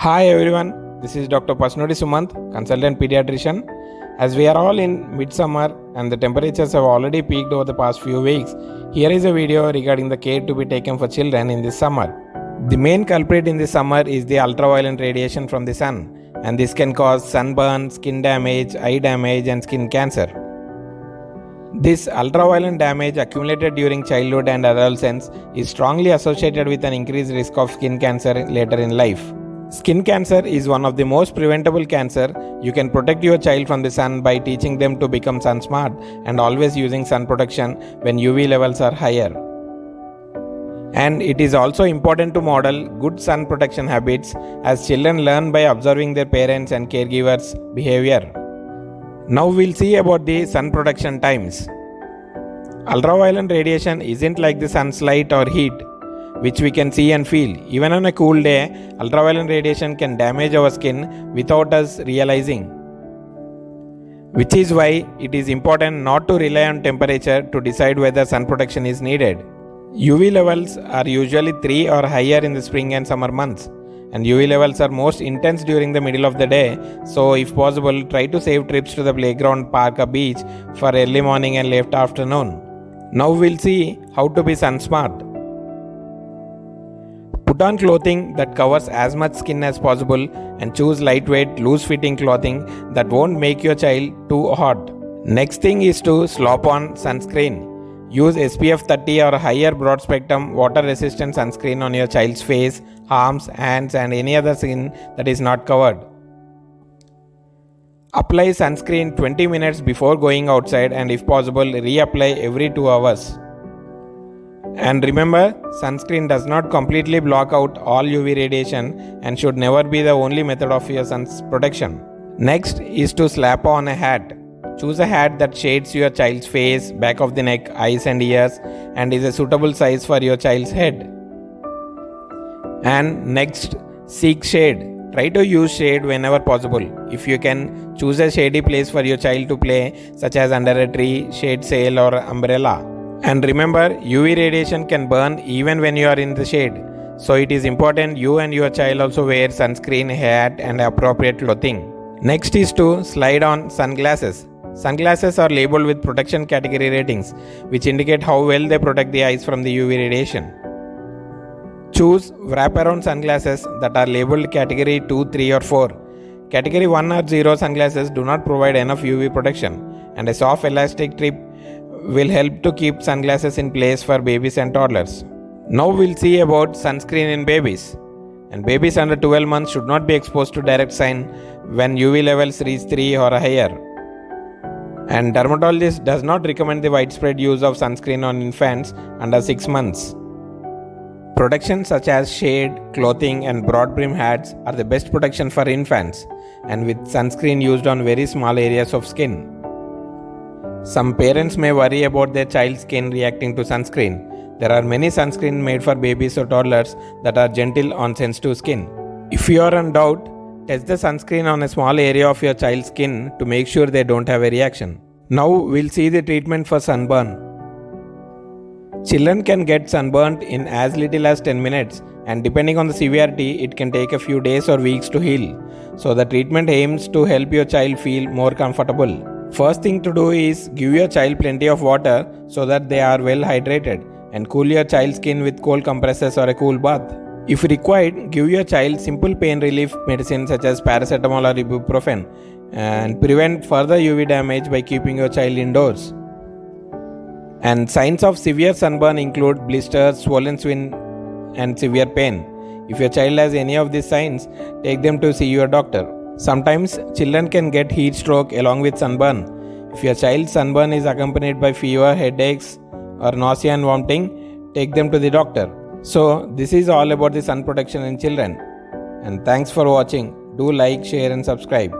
Hi everyone, this is Dr. Pasunuti Sumanth, consultant pediatrician. As we are all in midsummer and the temperatures have already peaked over the past few weeks, here is a video regarding the care to be taken for children in this summer. The main culprit in this summer is the ultraviolet radiation from the sun, and this can cause sunburn, skin damage, eye damage and skin cancer. This ultraviolet damage accumulated during childhood and adolescence is strongly associated with an increased risk of skin cancer later in life. Skin cancer is one of the most preventable cancer. You can protect your child from the sun by teaching them to become sun smart and always using sun protection when UV levels are higher. And it is also important to model good sun protection habits as children learn by observing their parents and caregivers' behavior. Now we'll see about the sun protection times. Ultraviolet radiation isn't like the sun's light or heat, which we can see and feel. Even on a cool day, ultraviolet radiation can damage our skin without us realizing. Which is why it is important not to rely on temperature to decide whether sun protection is needed. UV levels are usually 3 or higher in the spring and summer months, and UV levels are most intense during the middle of the day, so if possible, try to save trips to the playground, park or beach for early morning and late afternoon. Now we'll see how to be sun smart. Put on clothing that covers as much skin as possible and choose lightweight, loose-fitting clothing that won't make your child too hot. Next thing is to slop on sunscreen. Use SPF 30 or higher broad spectrum water-resistant sunscreen on your child's face, arms, hands and any other skin that is not covered. Apply sunscreen 20 minutes before going outside and if possible reapply every 2 hours. And remember, sunscreen does not completely block out all UV radiation and should never be the only method of your sun's protection. Next is to slap on a hat. Choose a hat that shades your child's face, back of the neck, eyes and ears and is a suitable size for your child's head. And next, seek shade. Try to use shade whenever possible. If you can, choose a shady place for your child to play, such as under a tree, shade sail or umbrella. And remember, UV radiation can burn even when you are in the shade. So it is important you and your child also wear sunscreen, hat and appropriate clothing. Next is to slide on sunglasses. Sunglasses are labeled with protection category ratings, which indicate how well they protect the eyes from the UV radiation. Choose wraparound sunglasses that are labeled category 2, 3 or 4. Category 1 or 0 sunglasses do not provide enough UV protection, and a soft elastic tip will help to keep sunglasses in place for babies and toddlers. Now we'll see about sunscreen in babies. And babies under 12 months should not be exposed to direct sun when UV levels reach 3 or higher. And dermatologist does not recommend the widespread use of sunscreen on infants under 6 months. Protection such as shade, clothing and broad brim hats are the best protection for infants, and with sunscreen used on very small areas of skin. Some parents may worry about their child's skin reacting to sunscreen. There are many sunscreen made for babies or toddlers that are gentle on sensitive skin. If you are in doubt, test the sunscreen on a small area of your child's skin to make sure they don't have a reaction. Now we'll see the treatment for sunburn. Children can get sunburnt in as little as 10 minutes, and depending on the severity, it can take a few days or weeks to heal. So the treatment aims to help your child feel more comfortable. First thing to do is give your child plenty of water so that they are well hydrated, and cool your child's skin with cold compresses or a cool bath. If required, give your child simple pain relief medicine such as paracetamol or ibuprofen and prevent further UV damage by keeping your child indoors. And signs of severe sunburn include blisters, swollen skin and severe pain. If your child has any of these signs, take them to see your doctor. Sometimes children can get heat stroke along with sunburn. If your child's sunburn is accompanied by fever, headaches or nausea and vomiting, take them to the doctor. So this is all about the sun protection in children. And thanks for watching. Do like, share and subscribe.